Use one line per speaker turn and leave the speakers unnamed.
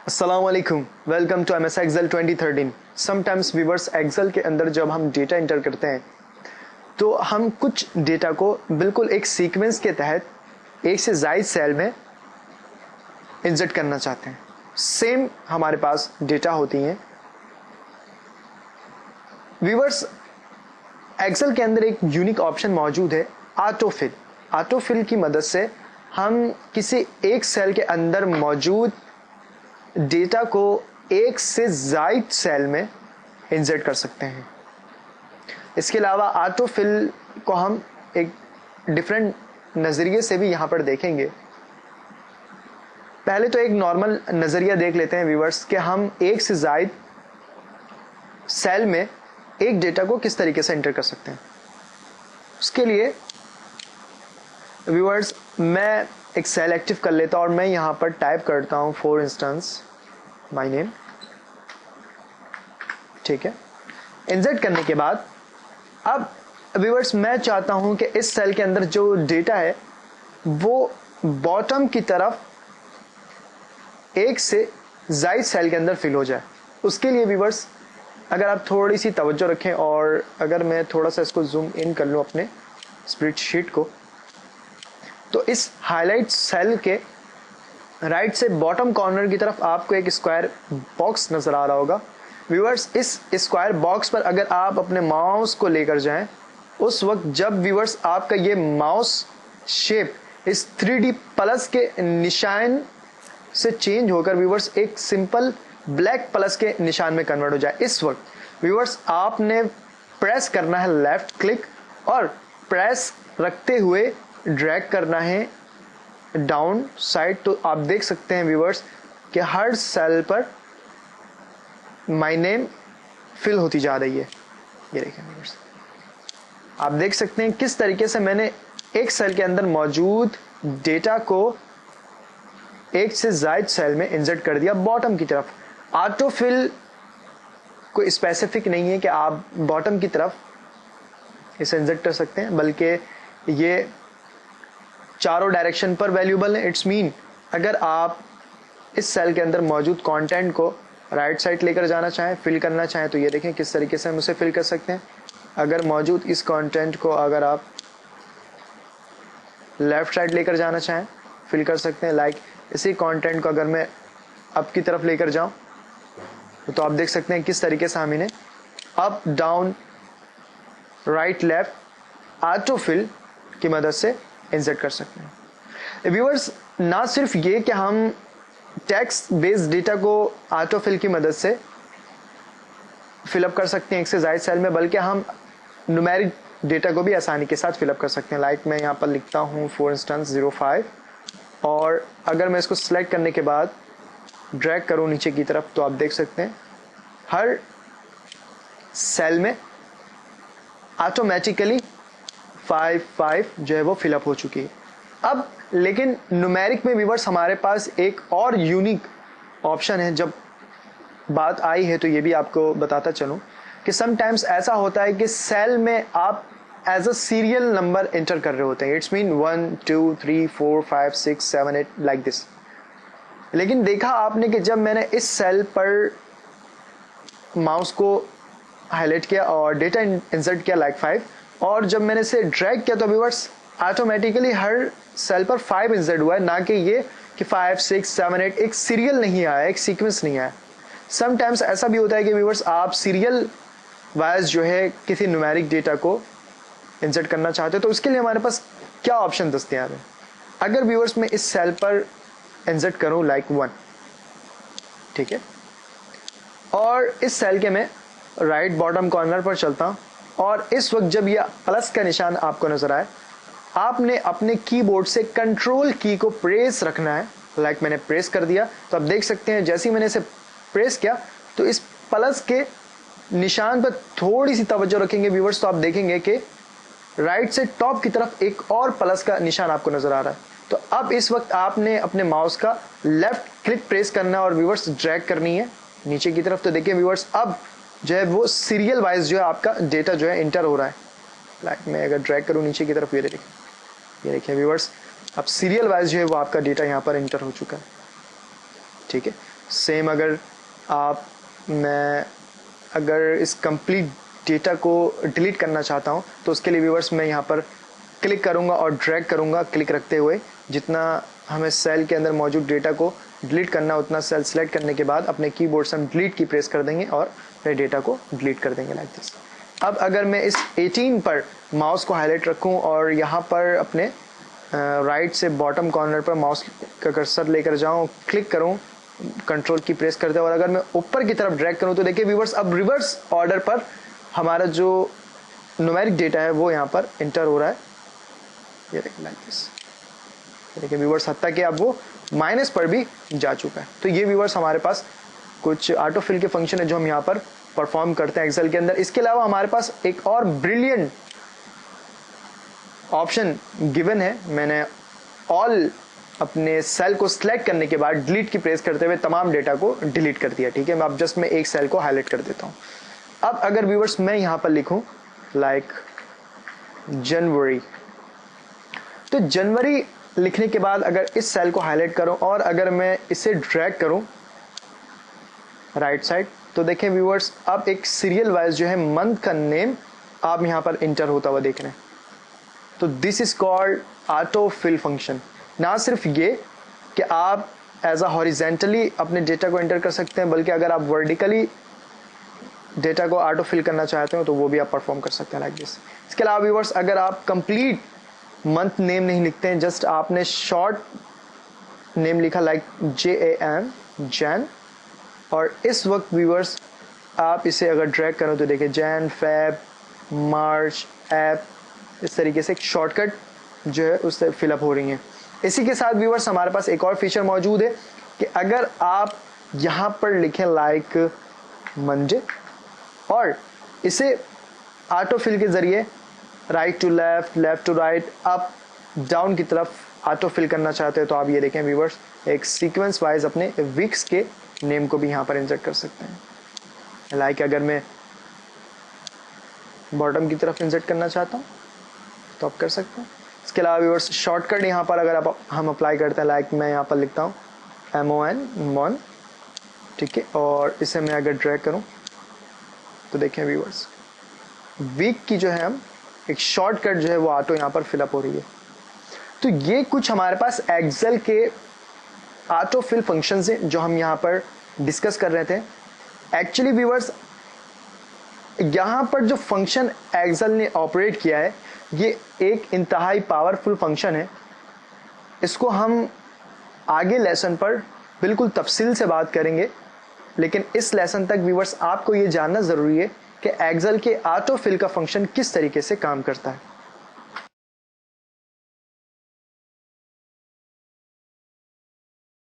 अस्सलाम वालेकुम, welcome to MS Excel 2013। Sometimes viewers Excel के अंदर जब हम डेटा इंटर करते हैं तो हम कुछ डेटा को बिल्कुल एक सीक्वेंस के तहत एक से ज़ायद सेल में इंसर्ट करना चाहते हैं। सेम हमारे पास डेटा होती हैं। व्यूवर्स, एक्सेल के अंदर एक यूनिक ऑप्शन मौजूद है, ऑटोफिल। ऑटोफिल की मदद से हम किसी एक सेल के अंदर मौजूद डेटा को एक से ज़ायद सेल में इंसर्ट कर सकते हैं। इसके अलावा ऑटोफिल को हम एक डिफरेंट नज़रिए से भी यहाँ पर देखेंगे। पहले तो एक नॉर्मल नज़रिया देख लेते हैं व्यूअर्स कि हम एक से ज़ायद सेल में एक डेटा को किस तरीके से इंटर कर सकते हैं। उसके लिए व्यूअर्स मैं एक सेल एक्टिव कर लेता हूँ और मैं यहाँ पर टाइप करता हूँ फॉर इंस्टेंस माय नेम। ठीक है, इंसर्ट करने के बाद अब व्यूअर्स मैं चाहता हूँ कि इस सेल के अंदर जो डेटा है वो बॉटम की तरफ एक से ज़ायद सेल के अंदर फिल हो जाए। उसके लिए व्यूअर्स अगर आप थोड़ी सी तवज्जो रखें और अगर मैं थोड़ा सा इसको जूम इन कर लूँ अपने स्प्रेडशीट को, तो इस हाईलाइट सेल के राइट से बॉटम कॉर्नर की तरफ आपको एक स्क्वायर बॉक्स नजर आ रहा होगा। व्यूअर्स, इस स्क्वायर बॉक्स पर अगर आप अपने माउस को लेकर जाएं, उस वक्त जब व्यूअर्स आपका ये माउस शेप इस 3D प्लस के निशान से चेंज होकर व्यूअर्स एक सिंपल ब्लैक प्लस के निशान में कन्वर्ट हो जाए, इस वक्त व्यूअर्स आपने प्रेस करना है लेफ्ट क्लिक और प्रेस रखते हुए ड्रैग करना है डाउन साइड। तो आप देख सकते हैं व्यूअर्स कि हर सेल पर माय नेम फिल होती जा रही है। ये देखें व्यूअर्स, आप देख सकते हैं किस तरीके से मैंने एक सेल के अंदर मौजूद डेटा को एक से ज़ायद सेल में इंसर्ट कर दिया बॉटम की तरफ। ऑटोफिल कोई स्पेसिफिक नहीं है कि आप बॉटम की तरफ इसे इंसर्ट कर सकते हैं, बल्कि ये चारों डायरेक्शन पर वैल्यूबल है। इट्स मीन अगर आप इस सेल के अंदर मौजूद कंटेंट को राइट साइड लेकर जाना चाहें, फिल करना चाहें, तो ये देखें किस तरीके से हम उसे फिल कर सकते हैं। अगर मौजूद इस कंटेंट को अगर आप लेफ्ट साइड लेकर जाना चाहें, फिल कर सकते हैं। लाइक इसी कंटेंट को अगर मैं अप की तरफ लेकर जाऊं तो आप देख सकते हैं किस तरीके से हम इन्हें up down right left autofill की मदद से इंसर्ट कर सकते हैं। व्यूअर्स, ना सिर्फ ये कि हम टेक्स्ट बेस्ड डेटा को ऑटोफिल की मदद से फिलअप कर सकते हैं एक से ज़ायद सेल में, बल्कि हम न्यूमेरिक डेटा को भी आसानी के साथ फिलअप कर सकते हैं। लाइक मैं यहाँ पर लिखता हूँ फॉर इंस्टेंस 05 और अगर मैं इसको सिलेक्ट करने के बाद ड्रैग करूँ नीचे की तरफ तो आप देख सकते हैं हर सेल में ऑटोमेटिकली 5 जो है वो फिलअप हो चुकी है। अब लेकिन न्यूमेरिक में व्यूअर्स हमारे पास एक और यूनिक ऑप्शन है। जब बात आई है तो ये भी आपको बताता चलूं कि समटाइम्स ऐसा होता है कि सेल में आप as a serial number enter कर रहे होते हैं। It's mean 1 2 3 4 5 6 7 8 like this. लेकिन देखा आपने कि जब मैंने इस सेल पर माउस को हाईलाइट किया और डेटा इंसर्ट किया लाइक 5 और जब मैंने इसे ड्रैग किया तो व्यूअर्स ऑटोमेटिकली हर सेल पर 5 इंसर्ट हुआ है, ना कि ये कि 5 6 7 8 एक सीरियल नहीं आया, एक सीक्वेंस नहीं आया। समटाइम्स ऐसा भी होता है कि व्यूअर्स आप सीरियल वाइज जो है किसी न्यूमेरिक डेटा को इंसर्ट करना चाहते हो, तो उसके लिए हमारे पास क्या ऑप्शन दस्तयाब है। अगर व्यूअर्स मैं इस सेल पर इंसर्ट करूं लाइक 1, ठीक है, और इस सेल के मैं राइट बॉटम कॉर्नर पर चलता हूं और इस वक्त जब यह प्लस का निशान आपको नजर आए, आपने अपने कीबोर्ड से कंट्रोल की को प्रेस रखना है। लाइक मैंने प्रेस कर दिया तो आप देख सकते हैं जैसे ही मैंने इसे प्रेस किया तो इस प्लस के निशान पर थोड़ी सी तवज्जो रखेंगे व्यूअर्स तो आप देखेंगे कि राइट से टॉप की तरफ एक और प्लस का निशान आपको नजर आ रहा है। तो अब इस वक्त आपने अपने माउस का लेफ्ट क्लिक प्रेस करना है और व्यूअर्स ड्रैग करनी है नीचे की तरफ। तो देखिए व्यूअर्स अब जो है वो सीरियल वाइज जो है आपका डेटा जो है इंटर हो रहा है। लाइक मैं अगर ड्रैग करूँ नीचे की तरफ, ये देखिए व्यूअर्स अब सीरियल वाइज जो है वो आपका डेटा यहाँ पर इंटर हो चुका है। ठीक है, सेम अगर मैं अगर इस कंप्लीट डेटा को डिलीट करना चाहता हूँ तो उसके लिए व्यूअर्स मैं यहाँ पर क्लिक करूँगा और ड्रैग करूँगा, क्लिक रखते हुए जितना हमें सेल के अंदर मौजूद डेटा को डिलीट करना उतना सेल सेलेक्ट करने के बाद अपने कीबोर्ड से हम डिलीट की प्रेस कर देंगे और फिर डेटा को डिलीट कर देंगे लाइक दिस। अब अगर मैं इस 18 पर माउस को हाईलाइट रखूं और यहाँ पर अपने राइट से बॉटम कॉर्नर पर माउस का कर्सर लेकर जाऊं, क्लिक करूं, कंट्रोल की प्रेस करते हैं और अगर मैं ऊपर की तरफ ड्रैग करूं तो देखिए व्यूअर्स अब रिवर्स ऑर्डर पर हमारा जो न्यूमेरिक डेटा है वो यहाँ पर इंटर हो रहा है। ये देखिए लाइक दिस, देखिए व्यूअर्स हत्ता कि अब वो माइनस पर भी जा चुका है। तो ये व्यूअर्स हमारे पास कुछ ऑटोफिल के फंक्शन है जो हम यहाँ पर परफॉर्म करते हैं एक्सेल के अंदर। इसके अलावा हमारे पास एक और ब्रिलियंट ऑप्शन गिवन है। मैंने ऑल अपने सेल को सिलेक्ट करने के बाद डिलीट की प्रेस करते हुए तमाम डेटा को डिलीट कर दिया। ठीक है, मैं अब जस्ट मैं एक सेल को हाईलाइट कर देता हूं। अब अगर व्यूअर्स मैं यहां पर लिखूं लाइक जनवरी, तो जनवरी लिखने के बाद अगर इस सेल को हाईलाइट करूं और अगर मैं इसे ड्रैग करूं राइट साइड तो देखें व्यूअर्स अब एक सीरियल वाइज जो है मंथ का नेम आप यहां पर इंटर होता हुआ देख रहे हैं। तो this is called auto fill function. ना सिर्फ ये कि आप एज अ हॉरिजेंटली अपने डेटा को एंटर कर सकते हैं, बल्कि अगर आप वर्टिकली डेटा को ऑटो फिल करना चाहते हो तो वो भी आप परफॉर्म कर सकते हैं लाइक दिस। इसके अलावा व्यूअर्स अगर आप कंप्लीट मंथ नेम नहीं लिखते हैं, जस्ट आपने शॉर्ट नेम लिखा लाइक JAN जैन, और इस वक्त व्यूअर्स आप इसे अगर ड्रैग करो तो देखिए जैन, फेब, मार्च, ऐप, इस तरीके से एक शॉर्टकट जो है उससे फिलअप हो रही है। इसी के साथ व्यूअर्स हमारे पास एक और फीचर मौजूद है कि अगर आप यहाँ पर लिखें लाइक मंडे और इसे ऑटो फिल के जरिए right to left, left to right, up down की तरफ ऑटो फिल करना चाहते हैं तो आप ये देखें व्यूअर्स एक सीक्वेंस वाइज अपने वीक्स के नेम को भी यहाँ पर इंसर्ट कर सकते हैं। लाइक अगर मैं बॉटम की तरफ इंसर्ट करना चाहता हूँ तो आप कर सकते हैं। इसके अलावा व्यूअर्स शॉर्टकट यहाँ पर अगर आप हम अप्लाई करते हैं लाइक मैं यहाँ पर लिखता हूँ MON, ठीक है, और इसे मैं अगर ड्रैग करूँ तो देखें व्यूअर्स वीक की जो है हम एक शॉर्टकट जो है वो ऑटो यहाँ पर फिलअप हो रही है। तो ये कुछ हमारे पास एक्सेल के ऑटो फिल फंक्शन है जो हम यहाँ पर डिस्कस कर रहे थे। एक्चुअली व्यूअर्स यहाँ पर जो फंक्शन एक्सेल ने ऑपरेट किया है ये एक इंतहाई पावरफुल फंक्शन है। इसको हम आगे लेसन पर बिल्कुल तफसील से बात करेंगे, लेकिन इस लेसन तक व्यूअर्स आपको ये जानना ज़रूरी है कि एक्सेल के ऑटो फिल का फंक्शन किस तरीके से काम करता है।